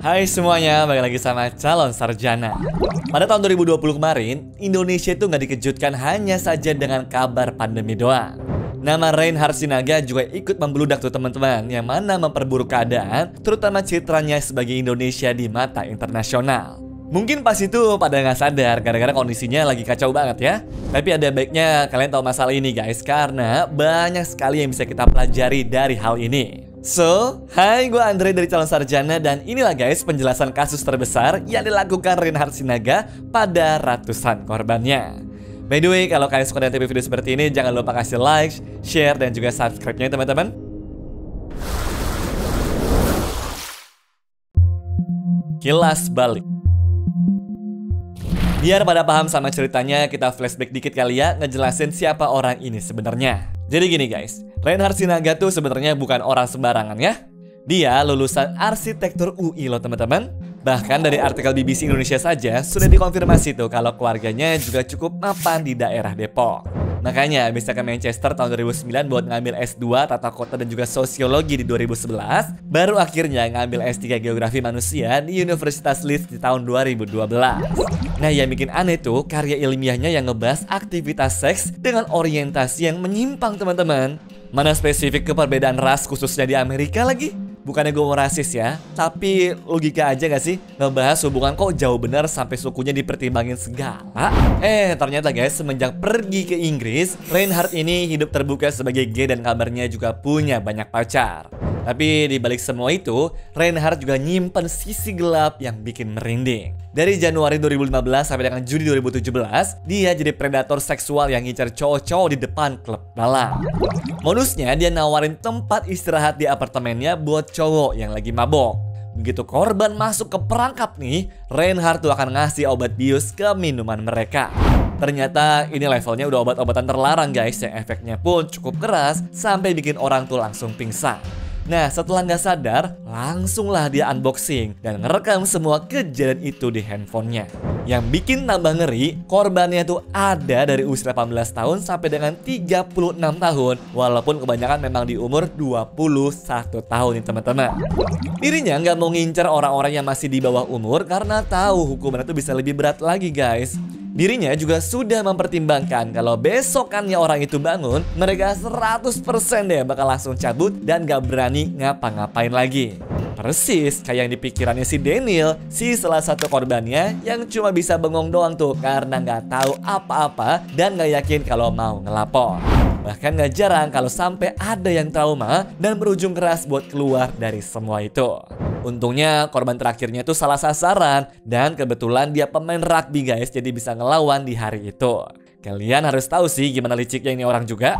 Hai semuanya, balik lagi sama Calon Sarjana. Pada tahun 2020 kemarin, Indonesia itu nggak dikejutkan hanya saja dengan kabar pandemi doang. Nama Reinhard Sinaga juga ikut membeludak tuh teman-teman, yang mana memperburuk keadaan, terutama citranya sebagai Indonesia di mata internasional. Mungkin pas itu pada nggak sadar gara-gara kondisinya lagi kacau banget ya. Tapi ada baiknya kalian tahu masalah ini guys, karena banyak sekali yang bisa kita pelajari dari hal ini. So, hai, gue Andre dari Calon Sarjana dan inilah guys penjelasan kasus terbesar yang dilakukan Reinhard Sinaga pada ratusan korbannya. By the way, kalau kalian suka dengan video seperti ini, jangan lupa kasih like, share, dan juga subscribe-nya teman-teman. Kilas balik. Biar pada paham sama ceritanya, kita flashback dikit kali ya, ngejelasin siapa orang ini sebenarnya. Jadi gini guys, Reinhard Sinaga tuh sebenarnya bukan orang sembarangan ya. Dia lulusan arsitektur UI loh teman-teman. Bahkan dari artikel BBC Indonesia saja sudah dikonfirmasi tuh kalau keluarganya juga cukup mapan di daerah Depok. Makanya bisa ke Manchester tahun 2009 buat ngambil S2 Tata Kota dan juga Sosiologi di 2011. Baru akhirnya ngambil S3 Geografi Manusia di Universitas Leeds di tahun 2012. Nah yang bikin aneh tuh karya ilmiahnya yang ngebahas aktivitas seks dengan orientasi yang menyimpang teman-teman. Mana spesifik ke perbedaan ras khususnya di Amerika lagi? Bukannya gue mau rasis ya, tapi logika aja gak sih ngebahas hubungan kok jauh bener sampai sukunya dipertimbangin segala. Ternyata guys, semenjak pergi ke Inggris, Reinhard ini hidup terbuka sebagai gay dan kabarnya juga punya banyak pacar. Tapi di balik semua itu, Reinhard juga nyimpen sisi gelap yang bikin merinding. Dari Januari 2015 sampai dengan Juni 2017, dia jadi predator seksual yang ngincar cowok-cowok di depan klub malam. Modusnya dia nawarin tempat istirahat di apartemennya buat cowok yang lagi mabok. Begitu korban masuk ke perangkap nih, Reinhard tuh akan ngasih obat bius ke minuman mereka. Ternyata ini levelnya udah obat-obatan terlarang guys, yang efeknya pun cukup keras sampai bikin orang tuh langsung pingsan. Nah setelah nggak sadar, langsunglah dia unboxing dan ngerekam semua kejadian itu di handphonenya. Yang bikin tambah ngeri, korbannya tuh ada dari usia 18 tahun sampai dengan 36 tahun. Walaupun kebanyakan memang di umur 21 tahun nih teman-teman. Dirinya nggak mau ngincar orang-orang yang masih di bawah umur karena tahu hukumannya tuh bisa lebih berat lagi guys. Dirinya juga sudah mempertimbangkan kalau besokannya orang itu bangun, mereka 100% deh bakal langsung cabut dan gak berani ngapa-ngapain lagi. Persis kayak yang dipikirannya si Daniel, si salah satu korbannya yang cuma bisa bengong doang tuh karena gak tahu apa-apa dan gak yakin kalau mau ngelapor. Bahkan gak jarang kalau sampai ada yang trauma dan berujung keras buat keluar dari semua itu. Untungnya korban terakhirnya itu salah sasaran dan kebetulan dia pemain rugby guys, jadi bisa ngelawan di hari itu. Kalian harus tahu sih gimana liciknya ini orang juga.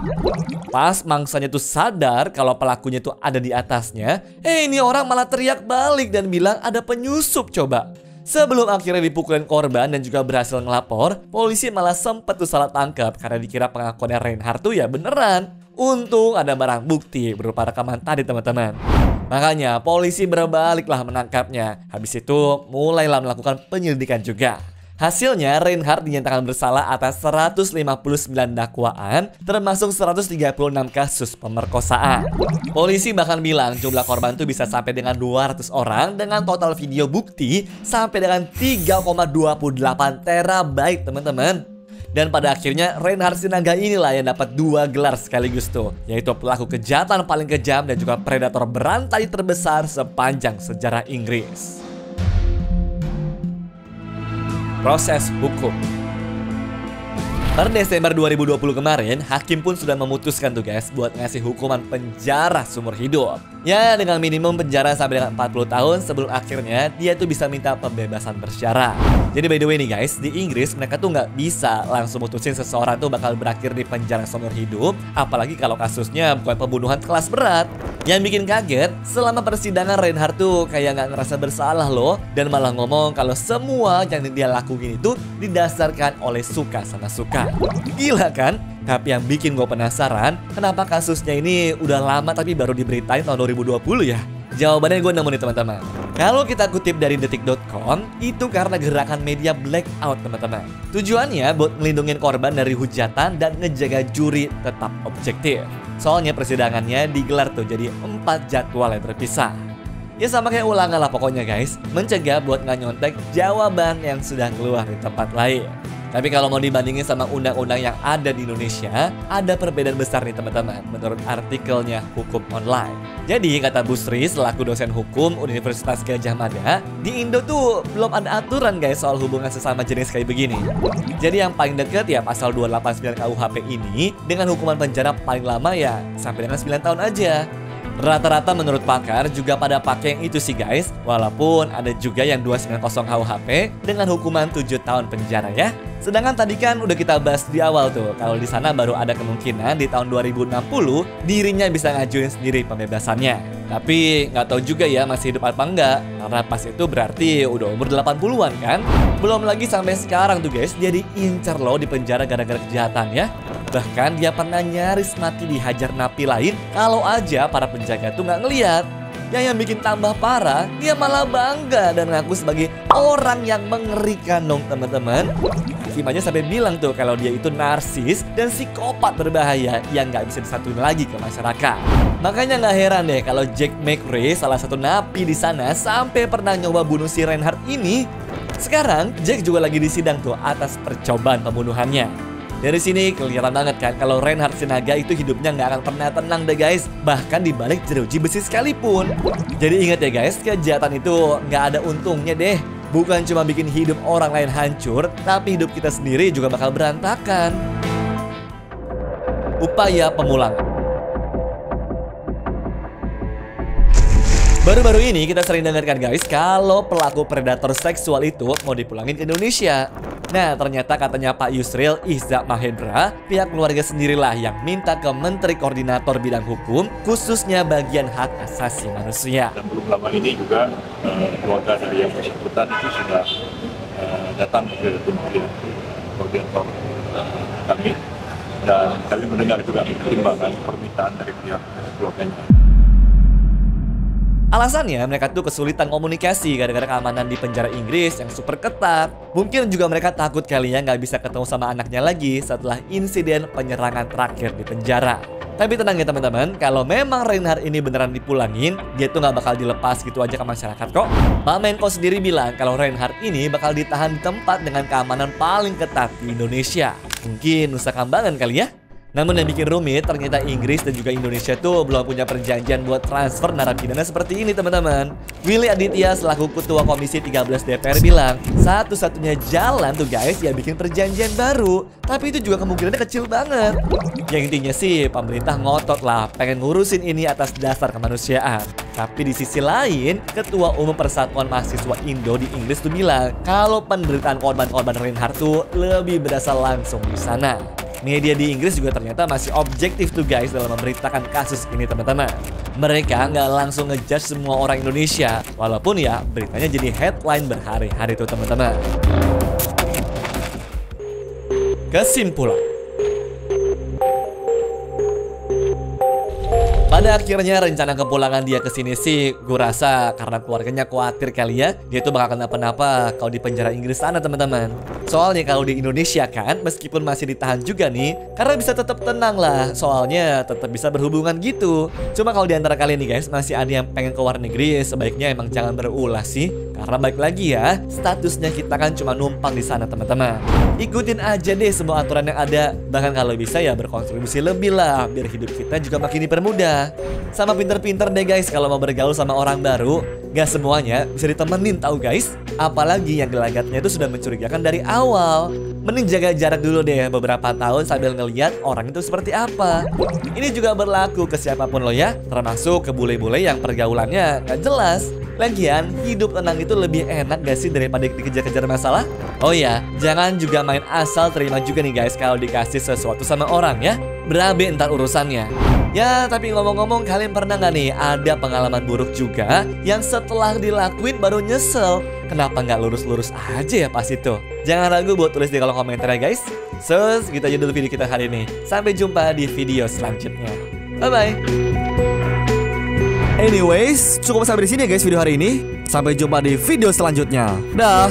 Pas mangsanya tuh sadar kalau pelakunya tuh ada di atasnya, ini orang malah teriak balik dan bilang ada penyusup coba. Sebelum akhirnya dipukulin korban dan juga berhasil ngelapor, polisi malah sempet tuh salah tangkap karena dikira pengakuannya Reinhard tuh ya beneran. Untung ada barang bukti berupa rekaman tadi teman-teman. Makanya polisi berbaliklah menangkapnya. Habis itu mulailah melakukan penyelidikan juga. Hasilnya Reinhard dinyatakan bersalah atas 159 dakwaan, termasuk 136 kasus pemerkosaan. Polisi bahkan bilang jumlah korban itu bisa sampai dengan 200 orang dengan total video bukti sampai dengan 3,28 terabyte teman-teman. Dan pada akhirnya Reinhard Sinaga inilah yang dapat 2 gelar sekaligus tuh, yaitu pelaku kejahatan paling kejam dan juga predator berantai terbesar sepanjang sejarah Inggris. Proses hukum. Per Desember 2020 kemarin, hakim pun sudah memutuskan tuh guys buat ngasih hukuman penjara seumur hidup. Ya dengan minimum penjara sampai dengan 40 tahun sebelum akhirnya dia tuh bisa minta pembebasan bersyarat. Jadi by the way nih guys, di Inggris mereka tuh nggak bisa langsung mutusin seseorang tuh bakal berakhir di penjara seumur hidup. Apalagi kalau kasusnya bukan pembunuhan kelas berat. Yang bikin kaget, selama persidangan Reinhard tuh kayak nggak ngerasa bersalah loh. Dan malah ngomong kalau semua yang dia lakuin itu didasarkan oleh suka sama suka. Gila kan? Tapi yang bikin gue penasaran, kenapa kasusnya ini udah lama tapi baru diberitain tahun 2020 ya? Jawabannya gue nemu nih teman-teman. Kalau kita kutip dari detik.com, itu karena gerakan media blackout teman-teman. Tujuannya buat ngelindungin korban dari hujatan dan ngejaga juri tetap objektif. Soalnya persidangannya digelar tuh jadi 4 jadwal yang terpisah. Ya sama kayak ulangan lah pokoknya guys. Mencegah buat nggak nyontek jawaban yang sudah keluar di tempat lain. Tapi kalau mau dibandingin sama undang-undang yang ada di Indonesia, ada perbedaan besar nih teman-teman menurut artikelnya Hukum Online. Jadi kata Bu Sri selaku dosen hukum Universitas Gadjah Mada, di Indo tuh belum ada aturan guys soal hubungan sesama jenis kayak begini. Jadi yang paling deket ya pasal 289 KUHP ini dengan hukuman penjara paling lama ya sampai dengan 9 tahun aja. Rata-rata menurut pakar juga pada pakai yang itu sih guys. Walaupun ada juga yang 290 KUHP dengan hukuman 7 tahun penjara ya. Sedangkan tadi kan udah kita bahas di awal tuh, kalau di sana baru ada kemungkinan di tahun 2060 dirinya bisa ngajuin sendiri pembebasannya. Tapi nggak tahu juga ya masih hidup apa enggak, karena pas itu berarti udah umur 80-an kan. Belum lagi sampai sekarang tuh guys, dia diincar loh di penjara gara-gara kejahatan ya. Bahkan dia pernah nyaris mati dihajar napi lain kalau aja para penjaga tuh nggak ngeliat. Yang bikin tambah parah, dia malah bangga dan ngaku sebagai orang yang mengerikan dong teman-teman. Hakim aja sampai bilang tuh kalau dia itu narsis dan psikopat berbahaya yang nggak bisa disatuin lagi ke masyarakat. Makanya nggak heran deh kalau Jack McRae, salah satu napi di sana, sampai pernah nyoba bunuh si Reinhardt ini. Sekarang Jack juga lagi disidang tuh atas percobaan pembunuhannya. Dari sini kelihatan banget kan kalau Reinhardt Sinaga itu hidupnya nggak akan pernah tenang deh guys. Bahkan dibalik jeruji besi sekalipun. Jadi ingat ya guys, kejahatan itu nggak ada untungnya deh. Bukan cuma bikin hidup orang lain hancur, tapi hidup kita sendiri juga bakal berantakan. Upaya pemulangan. Baru-baru ini kita sering dengarkan guys kalau pelaku predator seksual itu mau dipulangin ke Indonesia. Nah ternyata katanya Pak Yusril Ihza Mahendra, pihak keluarga sendirilah yang minta ke Menteri Koordinator Bidang Hukum khususnya bagian hak asasi manusia. Dan belum lama ini juga keluarga dari yang bersangkutan itu sudah datang ke Menteri Koordinator kami, dan kami mendengar juga pertimbangan permintaan dari pihak keluarganya. Alasannya mereka tuh kesulitan komunikasi gara-gara keamanan di penjara Inggris yang super ketat. Mungkin juga mereka takut kali ya nggak bisa ketemu sama anaknya lagi setelah insiden penyerangan terakhir di penjara. Tapi tenang ya teman-teman, kalau memang Reinhardt ini beneran dipulangin, dia tuh nggak bakal dilepas gitu aja ke masyarakat kok. Pak Menko sendiri bilang kalau Reinhardt ini bakal ditahan di tempat dengan keamanan paling ketat di Indonesia. Mungkin Nusa Kambangan kali ya? Namun yang bikin rumit, ternyata Inggris dan juga Indonesia tuh belum punya perjanjian buat transfer narapidana seperti ini teman-teman. Willy Aditya selaku Ketua Komisi 13 DPR bilang, satu-satunya jalan tuh guys ya bikin perjanjian baru. Tapi itu juga kemungkinannya kecil banget. Yang intinya sih pemerintah ngotot lah pengen ngurusin ini atas dasar kemanusiaan. Tapi di sisi lain, Ketua Umum Persatuan Mahasiswa Indo di Inggris tuh bilang kalau penderitaan korban-korban Reinhardt tuh lebih berasa langsung di sana. Media di Inggris juga ternyata masih objektif tuh guys dalam memberitakan kasus ini teman-teman. Mereka nggak langsung ngejudge semua orang Indonesia, walaupun ya beritanya jadi headline berhari-hari tuh teman-teman. Kesimpulan. Pada akhirnya rencana kepulangan dia ke sini sih, gue rasa karena keluarganya khawatir kali ya, dia tuh bakal kenapa-napa kalau di penjara Inggris sana teman-teman. Soalnya kalau di Indonesia kan, meskipun masih ditahan juga nih, karena bisa tetap tenang lah, soalnya tetap bisa berhubungan gitu. Cuma kalau di antara kalian nih guys, masih ada yang pengen ke luar negeri, sebaiknya emang jangan berulah sih. Karena balik lagi ya, statusnya kita kan cuma numpang di sana teman-teman. Ikutin aja deh semua aturan yang ada, bahkan kalau bisa ya berkontribusi lebih lah, biar hidup kita juga makin dipermudah. Sama pinter-pinter deh guys kalau mau bergaul sama orang baru. Gak semuanya bisa ditemenin tahu guys. Apalagi yang gelagatnya itu sudah mencurigakan dari awal. Mending jaga jarak dulu deh beberapa tahun sambil ngeliat orang itu seperti apa. Ini juga berlaku ke siapapun lo ya, termasuk ke bule-bule yang pergaulannya gak jelas. Lagian, hidup tenang itu lebih enak gak sih daripada dikejar-kejar masalah? Oh ya, jangan juga main asal terima juga nih guys kalau dikasih sesuatu sama orang ya. Berabe ntar urusannya. Ya, tapi ngomong-ngomong kalian pernah gak nih ada pengalaman buruk juga yang setelah dilakuin baru nyesel? Kenapa nggak lurus-lurus aja ya pas itu? Jangan ragu buat tulis di kolom komentar ya guys. So, segitu aja dulu video kita hari ini. Sampai jumpa di video selanjutnya. Bye-bye. Anyways, cukup sampai di sini ya guys video hari ini. Sampai jumpa di video selanjutnya. Dah.